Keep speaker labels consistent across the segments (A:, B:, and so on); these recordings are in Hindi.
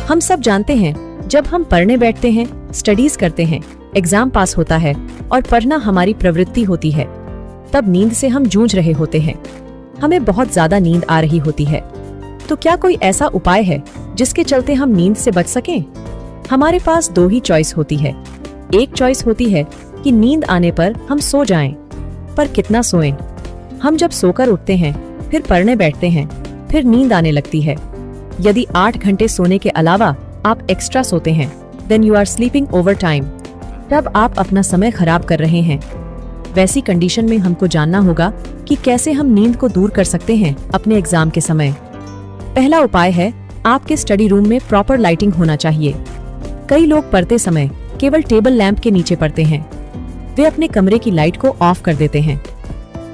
A: हम सब जानते हैं, जब हम पढ़ने बैठते हैं, स्टडीज करते हैं, एग्जाम पास होता है और पढ़ना हमारी प्रवृत्ति होती है, तब नींद से हम जूझ रहे होते हैं। हमें बहुत ज्यादा नींद आ रही होती है। तो क्या कोई ऐसा उपाय है जिसके चलते हम नींद से बच सकें? हमारे पास दो ही चॉइस होती है। एक चॉइस होती है कि नींद आने पर हम सो जाएं, पर कितना सोएं? हम जब सोकर उठते हैं, फिर पढ़ने बैठते हैं, फिर नींद आने लगती है। यदि 8 घंटे सोने के अलावा आप एक्स्ट्रा सोते हैं, then you are sleeping over time. तब आप अपना समय खराब कर रहे हैं। वैसी कंडीशन में हमको जानना होगा कि कैसे हम नींद को दूर कर सकते हैं अपने एग्जाम के समय। पहला उपाय है, आपके स्टडी रूम में प्रॉपर लाइटिंग होना चाहिए। कई लोग पढ़ते समय केवल टेबल लैंप के नीचे पढ़ते हैं। वे अपने कमरे की लाइट को ऑफ कर देते हैं।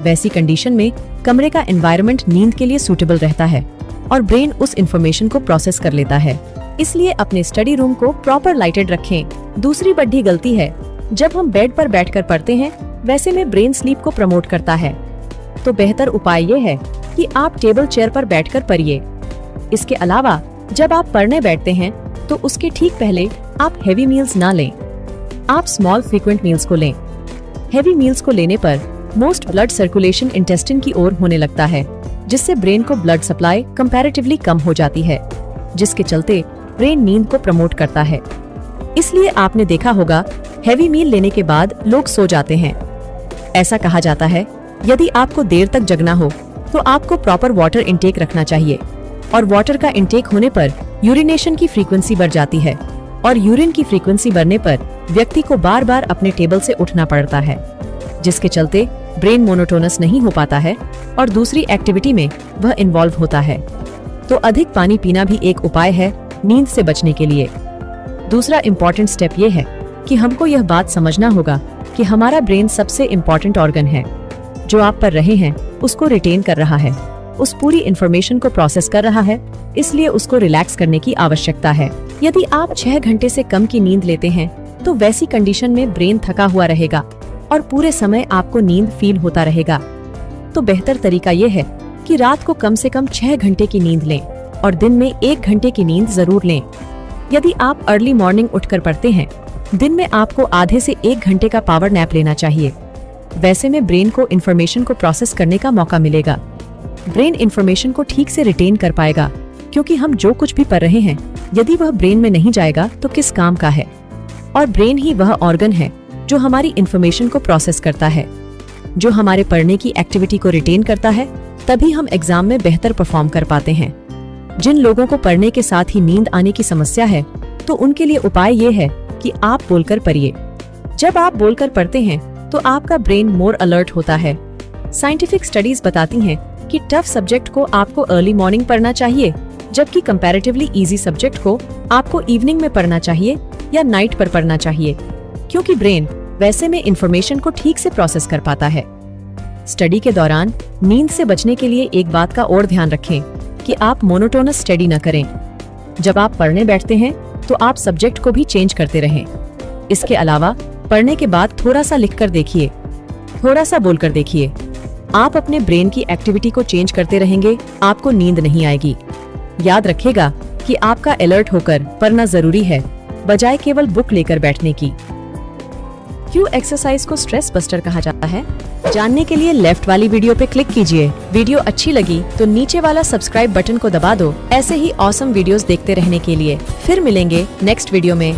A: वैसी कंडीशन में कमरे का एनवायरनमेंट नींद के लिए सूटेबल रहता है और ब्रेन उस इंफॉर्मेशन को प्रोसेस कर लेता है। इसलिए अपने स्टडी रूम को प्रॉपर लाइटेड रखें। दूसरी बड़ी गलती है, जब हम बेड पर बैठकर पढ़ते हैं, वैसे में ब्रेन स्लीप को प्रमोट करता है। तो बेहतर उपाय ये है कि आप टेबल चेयर पर बैठकर पढ़िए। इसके अलावा जब आप पढ़ने बैठते हैं तो उसके ठीक पहले आप हेवी मील्स ना लें। आप स्मॉल फ्रीक्वेंट मील्स को लें। हेवी मील्स को लेने पर मोस्ट ब्लड सर्कुलेशन इंटेस्टाइन की ओर होने लगता है, जिससे ब्रेन को ब्लड सप्लाई कंपैरेटिवली कम हो जाती है, जिसके चलते ब्रेन नींद को प्रमोट करता है। इसलिए आपने देखा होगा, हेवी मील लेने के बाद लोग सो जाते हैं। ऐसा कहा जाता है, यदि आपको देर तक जगना हो तो आपको प्रॉपर वाटर इंटेक रखना चाहिए। और वाटर का इंटेक होने पर यूरिनेशन की फ्रीक्वेंसी बढ़ जाती है और यूरिन की फ्रीक्वेंसी बढ़ने पर व्यक्ति को बार बार अपने टेबल से उठना पड़ता है, जिसके चलते ब्रेन मोनोटोनस नहीं हो पाता है और दूसरी एक्टिविटी में वह इन्वॉल्व होता है। तो अधिक पानी पीना भी एक उपाय है नींद से बचने के लिए। दूसरा इम्पोर्टेंट स्टेप ये है कि हमको यह बात समझना होगा कि हमारा ब्रेन सबसे इम्पोर्टेंट ऑर्गन है, जो आप पढ़ रहे हैं उसको रिटेन कर रहा है, उस पूरी इंफॉर्मेशन को प्रोसेस कर रहा है, इसलिए उसको रिलैक्स करने की आवश्यकता है। यदि आप 6 घंटे से कम की नींद लेते हैं तो वैसी कंडीशन में ब्रेन थका हुआ रहेगा और पूरे समय आपको नींद फील होता रहेगा। तो बेहतर तरीका ये है कि रात को कम से कम 6 घंटे की नींद लें और दिन में 1 घंटे की नींद जरूर लें। यदि आप अर्ली मॉर्निंग उठकर पढ़ते हैं, दिन में आपको आधे से 1 घंटे का पावर नैप लेना चाहिए। वैसे में ब्रेन को इन्फॉर्मेशन को प्रोसेस करने का मौका मिलेगा। ब्रेन इन्फॉर्मेशन को ठीक से रिटेन कर पाएगा, क्योंकि हम जो कुछ भी पढ़ रहे हैं, यदि वह ब्रेन में नहीं जाएगा तो किस काम का है। और ब्रेन ही वह ऑर्गन है जो हमारी इन्फॉर्मेशन को प्रोसेस करता है, जो हमारे पढ़ने की एक्टिविटी को रिटेन करता है। तभी हम एग्जाम में बेहतर परफॉर्म कर पाते हैं। जिन लोगों को पढ़ने के साथ ही नींद आने की समस्या है, तो उनके लिए उपाय ये है कि आप बोलकर पढ़िए। जब आप बोलकर पढ़ते हैं तो आपका ब्रेन मोर अलर्ट होता है। साइंटिफिक स्टडीज बताती हैं कि टफ सब्जेक्ट को आपको अर्ली मॉर्निंग पढ़ना चाहिए, जबकि कंपैरेटिवली इजी सब्जेक्ट को आपको इवनिंग में पढ़ना चाहिए या नाइट पर पढ़ना चाहिए, क्योंकि ब्रेन वैसे में इंफॉर्मेशन को ठीक से प्रोसेस कर पाता है। स्टडी के दौरान नींद से बचने के लिए एक बात का और ध्यान रखें कि आप मोनोटोनस स्टडी न करें। जब आप पढ़ने बैठते हैं तो आप सब्जेक्ट को भी चेंज करते रहें। इसके अलावा पढ़ने के बाद थोड़ा सा लिखकर देखिए, थोड़ा सा बोलकर देखिए। आप अपने ब्रेन की एक्टिविटी को चेंज करते रहेंगे, आपको नींद नहीं आएगी। याद रखिएगा कि आपका अलर्ट होकर पढ़ना जरूरी है, बजाय केवल बुक लेकर बैठने की। क्यों एक्सरसाइज को स्ट्रेस बस्टर कहा जाता है? जानने के लिए लेफ्ट वाली वीडियो पे क्लिक कीजिए। वीडियो अच्छी लगी तो नीचे वाला सब्सक्राइब बटन को दबा दो, ऐसे ही ऑसम वीडियोस देखते रहने के लिए। फिर मिलेंगे नेक्स्ट वीडियो में।